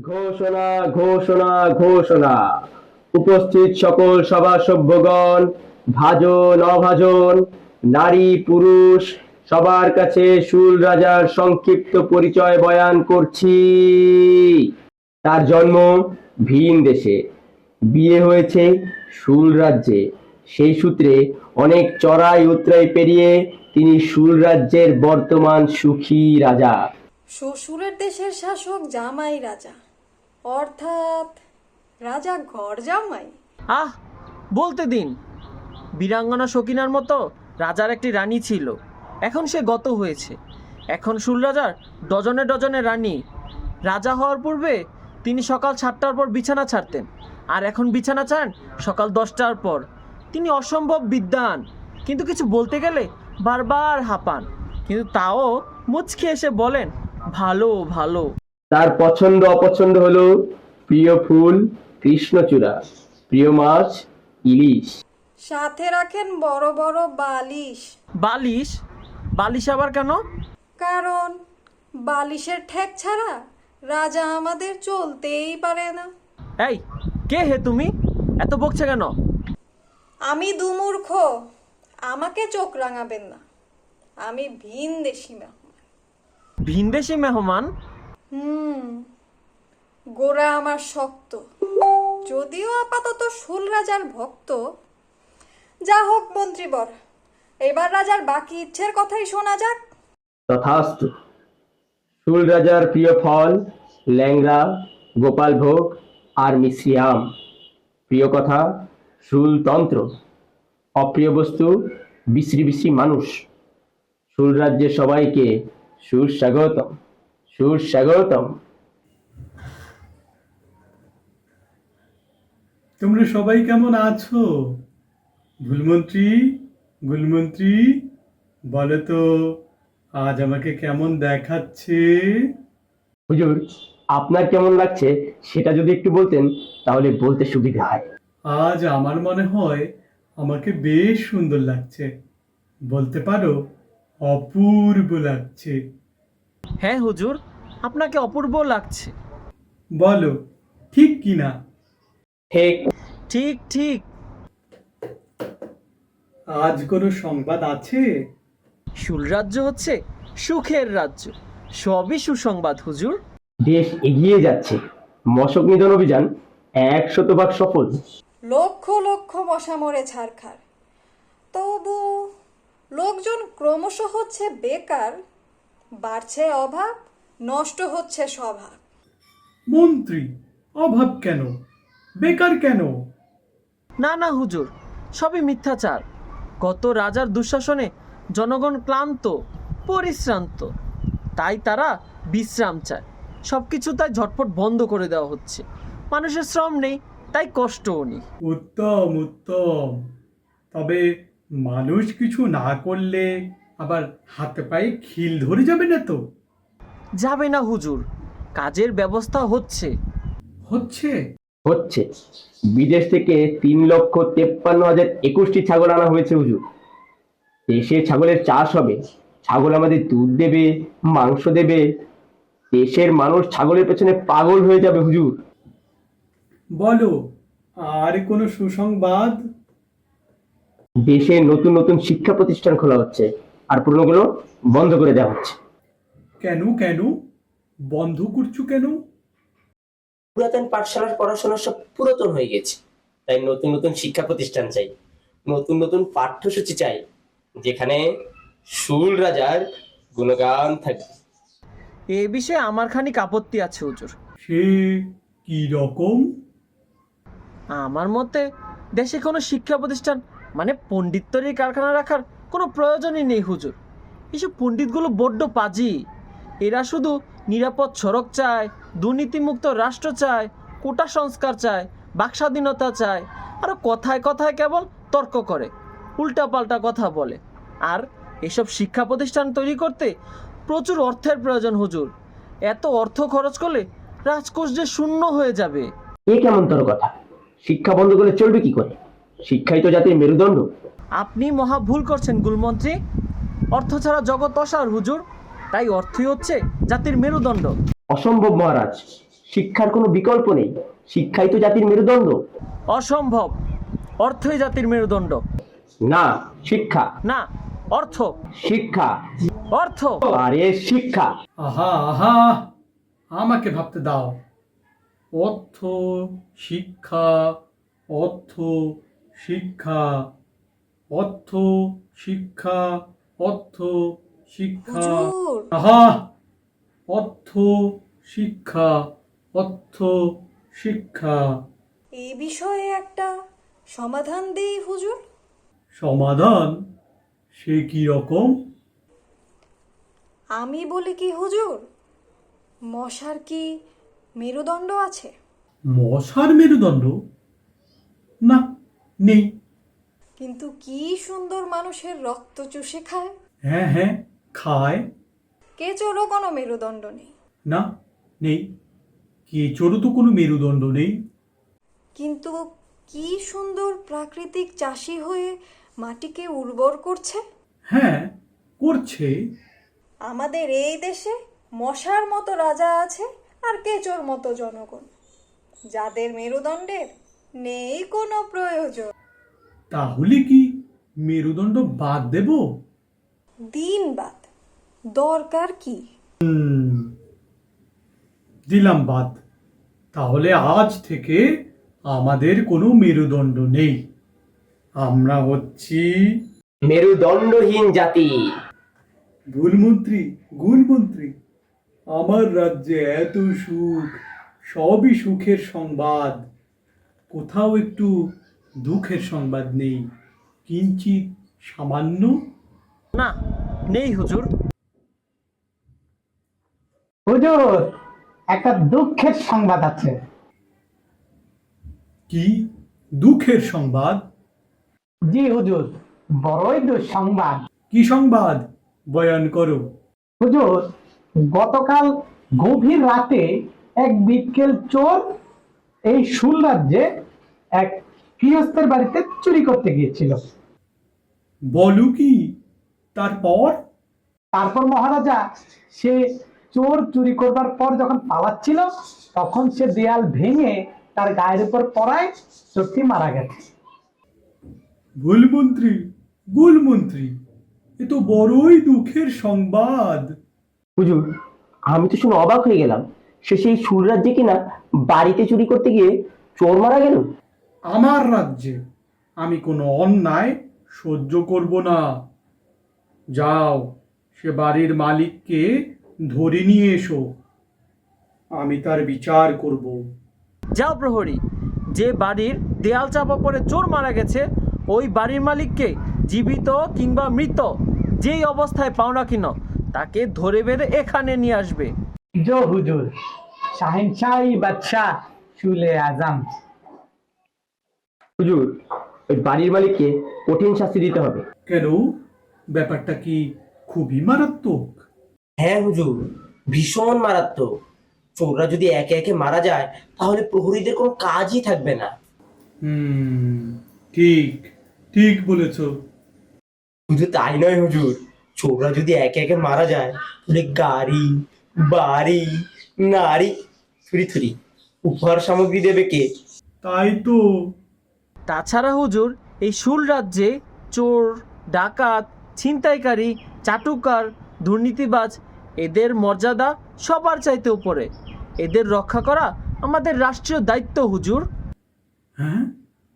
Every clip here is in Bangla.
ঘোষণা ঘোষণা ঘোষণা। উপস্থিত সকল সভা সভ্যগণ, ভাজন অভাজন, নারী পুরুষ সবার কাছে শুল রাজার সংক্ষিপ্ত পরিচয় বয়ান করছি। তার জন্ম ভিন দেশে, বিয়ে হয়েছে শুল রাজ্যে। সেই সূত্রে অনেক চড়াই উতরাই পেরিয়ে তিনি শুল রাজ্যের বর্তমান সুখী রাজা। শ্বশুরের দেশের শাসক জামাই রাজা, অর্থাৎ রাজা ঘর জামাই। আহ, বলতে দিন। বীরাঙ্গনা সকিনার মতো রাজার একটি রানী ছিল, এখন সে গত হয়েছে। এখন শুল রাজার ডজনে ডজনে রানী। রাজা হওয়ার পূর্বে তিনি সকাল 7টার পর বিছানা ছাড়তেন, আর এখন বিছানা ছাড়েন সকাল 10টার পর। তিনি অসম্ভব বিদ্বান, কিন্তু কিছু বলতে গেলে বারবার হাঁপান, কিন্তু তাও মুচকি এসে বলেন ভালো ভালো। তার পছন্দ অপছন্দ হলো প্রিয় ফুল কৃষ্ণচূড়া, প্রিয় মাছ ইলিশ। সাথে রাখেন বড় বড় বালিশ। বালিশ? বালিশ আবার কেন? কারণ বালিশের ঠেক ছাড়া রাজা আমাদের চলতেই পারে না। এই, কে হে তুমি? এত বকছে কেন? আমি দুমূর্খ, আমাকে চোখ রাঙাবেন না। আমি ভিনদেশী মেহমান। ভিনদেশি মেহমান? গোড়া আমার শক্ত, যদিও আপাতত শুল রাজার ভক্ত। যা হোক মন্ত্রীবর, এবার রাজার বাকি ইচ্ছের কথাই শোনা যাক। তথাস্তু। শুল রাজার প্রিয় ফল ল্যাংড়া, গোপাল ভোগ আর মিশ্রি আম। প্রিয় কথা শুলতন্ত্র। অপ্রিয় বস্তু বিশ্রী বিশ্রী মানুষ। শুল রাজ্যের সবাইকে সুস্বাগতম, সুস্বাগতম। তোমরা সবাই কেমন আছো? গুলমন্ত্রী, গুলমন্ত্রী, বলো তো আজ আমাকে কেমন দেখাচ্ছে? হুজুর, আপনার কেমন লাগছে সেটা যদি একটু বলতেন তাহলে বলতে সুবিধা হয়। আজ আমার মনে হয় আমাকে বেশ সুন্দর লাগছে। বলতে পারো অপূর্ব লাগছে। হ্যাঁ হুজুর, আপনাকে অপূর্ব লাগছে। বলো ঠিক কি না? ঠিক। ঠিক ঠিক। আজ কোনো সংবাদ আছে? শুল রাজ্য হচ্ছে সুখের রাজ্য, সবই সুসংবাদ হুজুর। দেশ এগিয়ে যাচ্ছে, মশক নিধন অভিযান 100% সফল। লক্ষ লক্ষ মশা মরে ছারখার। তবু লোকজন ক্রমশ হচ্ছে বেকার, বাড়ছে অভাব, নষ্ট হচ্ছে স্বভাব। মন্ত্রী, অভাব কেন? বেকার কেন? না না হুজুর, সবই মিথ্যাচার। গত রাজার দুঃশাসনে জনগণ ক্লান্ত, পরিশ্রান্ত, তাই তারা বিশ্রাম চায়। সব কিছু তাই ঝটপট বন্ধ করে দেওয়া হচ্ছে। মানুষের শ্রম নেই, তাই কষ্টও নেই। উত্তম উত্তম। তবে মানুষ কিছু না করলে আবার হাতে পায়ে খিল ধরে যাবে না তো? যাবে না হুজুর, কাজের ব্যবস্থা হচ্ছে। হচ্ছে? হচ্ছে। বিদেশ থেকে 3,53,021টি ছাগল আনা হয়েছে হুজুর। দেশে ছাগলের চাষ হবে, ছাগল আমাদের দুধ দেবে, মাংস দেবে। দেশের মানুষ ছাগলের পেছনে পাগল হয়ে যাবে হুজুর। বলো, আর কোনো সুসংবাদ? দেশে নতুন নতুন শিক্ষা প্রতিষ্ঠান খোলা হচ্ছে, আর পুরনোগুলো বন্ধ করে দেওয়া হচ্ছে। কেন কেন বন্ধ করছো কেন? পুরাতন পাঠশালার পড়াশোনা সব পুরাতন হয়ে গেছে, তাই নতুন নতুন শিক্ষা প্রতিষ্ঠান চাই, নতুন নতুন পাঠ্যসূচি চাই, যেখানে শুল রাজার গুণগান থাকবে। এ বিষয়ে আমার খানিক আপত্তি আছে হুজুর। সে কি রকম? আমার মতে দেশে কোনো শিক্ষা প্রতিষ্ঠান মানে পণ্ডিত্যের কারখানা রাখার কোনো প্রয়োজনই নেই হুজুর। এসব পণ্ডিতগুলো বড্ড পাজি। এরা শুধু নিরাপদ সড়ক চায়, দুর্নীতিমুক্ত রাষ্ট্র চায়, কোটা সংস্কার চায়, বাকস্বাধীনতা চায়, আরও কথায় কথায় কেবল তর্ক করে, উল্টাপাল্টা কথা বলে। আর এসব শিক্ষা প্রতিষ্ঠান তৈরি করতে প্রচুর অর্থের প্রয়োজন হুজুর। এত অর্থ খরচ করলে রাজকোষ যে শূন্য হয়ে যাবে। এ কেমন তোর কথা? শিক্ষা বন্ধ করলে চলবে কি করে? শিক্ষাই তো জাতির মেরুদণ্ড। আপনি মহা ভুল করছেন গুলমন্ত্রী। অর্থ ছাড়া জগৎ অসার হুজুর, তাই অর্থই হচ্ছে জাতির মেরুদণ্ড। অসম্ভব মহারাজ, শিক্ষার কোনো বিকল্প নেই, শিক্ষাই তো জাতির মেরুদণ্ড। অসম্ভব, অর্থই জাতির মেরুদণ্ড। না, শিক্ষা। না, অর্থ। শিক্ষা। অর্থ। আরে শিক্ষা। আহা আহা, আমাকে ভাবতে দাও। অর্থ, শিক্ষা, অর্থ, শিক্ষা, অর্থ, শিক্ষা, অর্থ, শিক্ষা। হুজুর, আহা, অর্থ, শিক্ষা, অর্থ, শিক্ষা। এই বিষয়ে একটা সমাধান দেই হুজুর। সমাধান? সে কি রকম? আমি বলি কি হুজুর, মশার কি মেরুদণ্ড আছে? মশার মেরুদণ্ড? না, নেই। কিন্তু কি সুন্দর মানুষের রক্ত চুষে খায়। হ্যাঁ হ্যাঁ, খায়। কেঁচোরও কোনো মেরুদণ্ড নেই। না, নেই। কেঁচোরও তো কোনো মেরুদণ্ড নেই। কিন্তু কি সুন্দর প্রাকৃতিক চাষি হয়ে মাটিকে উর্বর করছে। হ্যাঁ, করছে। আমাদের এই দেশে মশার মতো রাজা আছে আর কেঁচোর মতো জনগণ, যাদের মেরুদণ্ডের নেই কোনো প্রয়োজন। তাহলে কি মেরুদণ্ড বাদ দেব? দিন বাদ, দরকার কি? দিলাম বাদ। তাহলে আজ থেকে আমাদের কোনো মেরুদণ্ড নেই। আমরা হচ্ছি মেরুদণ্ডহীন জাতি। ভুলমন্ত্রী, গুলমন্ত্রী, আমার রাজ্যে এত সুখ, সবই সুখের সংবাদ। কোথাও একটু দুঃখের সংবাদ নেই, কিঞ্চিত সামান্য। না, নেই হুজুর। হুজুর, একটা দুঃখের সংবাদ আছে। কি দুঃখের সংবাদ? জি হুজুর, বড়ই দুঃসংবাদ। কি সংবাদ? বয়ান করো। হুজুর, গতকাল গভীর রাতে এক বিকেল চোর এই শুল রাজ্যে এক গৃহস্থের বাড়িতে চুরি করতে গিয়েছিল। বলো কি? তারপর? তারপর মহারাজা, সে চোর চুরি করবার পর যখন পালাচ্ছিল, তখন সে দেয়াল ভেঙে তার গায়ের উপর পড়ায় চোরটি মারা গেছে। ভুলমন্ত্রী, গুলমন্ত্রী, এ তো বড়ই দুঃখের সংবাদ। হুজুর, আমি তো শুনে অবাক হয়ে গেলাম। সে সেই সুর রাজ্যে কিনা বাড়িতে চুরি করতে গিয়ে চোর মারা গেল। আমার রাজ্যে আমি কোনো অন্যায় সহ্য করব না। যাও, সে বাড়ির মালিককে ধরে নিয়ে এসো, আমি তার বিচার করব। যাও প্রহরী, যে বাড়ির দেয়াল চাপা পড়ে চোর মারা গেছে, ওই বাড়ির মালিককে জীবিত কিংবা মৃত যেই অবস্থায় পাও না কেন, তাকে ধরে বেঁধে এখানে নিয়ে আসবে। জো হুজুর, শাহিনশাহী বাদশাহ শুলে আজম। হুজুর, ওই বাড়ির মালিককে কঠিন শাস্তি দিতে হবে। কেন? ব্যাপারটা কি খুবই মারাত্মক? হ্যাঁ হুজুর, ভীষণ মারাত্মক। চোররা যদি একে একে মারা যায়, তাহলে প্রহরীদের কোনো কাজই থাকবে না। ঠিক, ঠিক বলেছ। শুধু তাই নয় হুজুর, চোররা যদি একে একে মারা যায়, তাহলে গাড়ি, বাড়ি, নারী, থুরি থুরি উপহার সামগ্রী দেবে কে? তাই তো। তাছাড়া হুজুর, এই শুল রাজ্যে চোর, ডাকাত, ছিনতাইকারী, চাটুকার, দুর্নীতিবাজ, এদের মর্যাদা সবার চাইতে উপরে। এদের রক্ষা করা আমাদের রাষ্ট্রীয় দায়িত্ব হুজুর। হ্যাঁ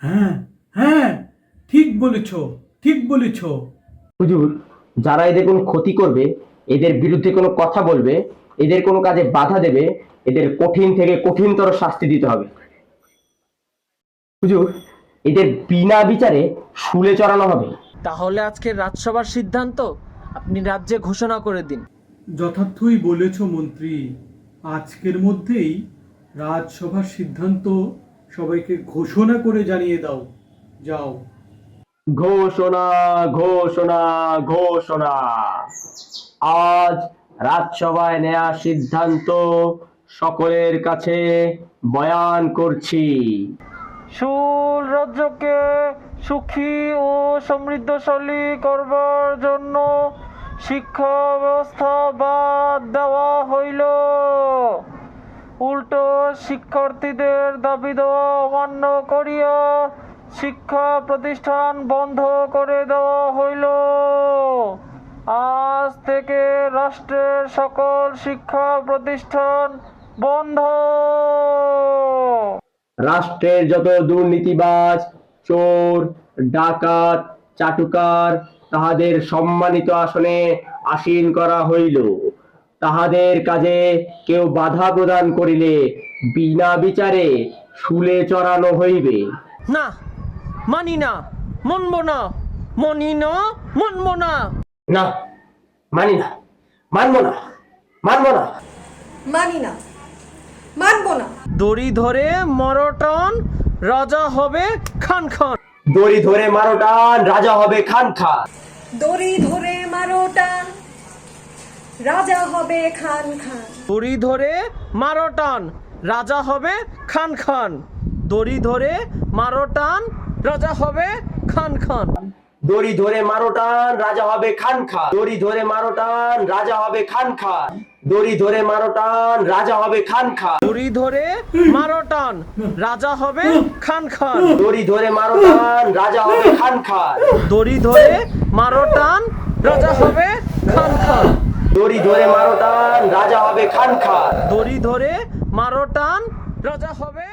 হ্যাঁ হ্যাঁ, ঠিক বলেছ, ঠিক বলেছ। হুজুর, যারা এদের কোনো ক্ষতি করবে, এদের বিরুদ্ধে কোনো কথা বলবে, এদের কোনো কাজে বাধা দেবে, এদের কঠিন থেকে কঠিনতর শাস্তি দিতে হবে। হুজুর, এদের বিনা বিচারে শুলে চড়ানো হবে। তাহলে আজকের রাজসভার সিদ্ধান্ত আপনি রাজ্যে ঘোষণা করে দিন। যথার্থই বলেছ মন্ত্রী। আজকের মধ্যেই রাজসভার সিদ্ধান্ত সবাইকে ঘোষণা করে জানিয়ে দাও। যাও। ঘোষণা, ঘোষণা, ঘোষণা। আজ রাজসভায় নেয়া সিদ্ধান্ত সকলের কাছে বয়ান করছি। শুল রাজ্যকে সুখী ও সমৃদ্ধশালী করবার জন্য শিক্ষা ব্যবস্থা বাদ দেওয়া হইল। উল্টো শিক্ষার্থীদের দাবি দেওয়া অমান্য করিয়া শিক্ষা প্রতিষ্ঠান বন্ধ করে দেওয়া হইল। আজ থেকে রাষ্ট্রের সকল শিক্ষা প্রতিষ্ঠান বন্ধ। রাষ্ট্রের যত দুর্নীতিবাজ, চোর, ডাকাত, চাটুকার তাহাদের সম্মানিত আসনে আসীন করা হইল। তাহাদের কাজে কেউ বাধা প্রদান করিলে বিনা বিচারে শুলে চড়ানো হইবে। না, মানি না, মানব না, মানি না, মানব না। না, মানি না, মানব না, মানব না। মানি না, মানবো না। দড়ি ধরে মরটন, রাজা হবে খান খান। দড়ি ধরে মারো টান, রাজা হবে খান খান। দড়ি ধরে মারো টান, রাজা হবে খান খান। দড়ি ধরে মারো টান, রাজা হবে খান খান। দড়ি ধরে মারো টান, রাজা হবে খান খান। দড়ি ধরে মারো টান, রাজা হবে খান খান। দড়ি ধরে মারো টান, রাজা হবে খান খান। দড়ি ধরে মারো টান, রাজা হবে খান খান। দড়ি ধরে মারো টান, রাজা হবে খান খান। দড়ি ধরে মারো টান, রাজা হবে খান খান। দড়ি ধরে মারো টান, রাজা হবে খান খান। দড়ি ধরে মারো টান, রাজা হবে খান খান। দড়ি ধরে মারো টান, রাজা হবে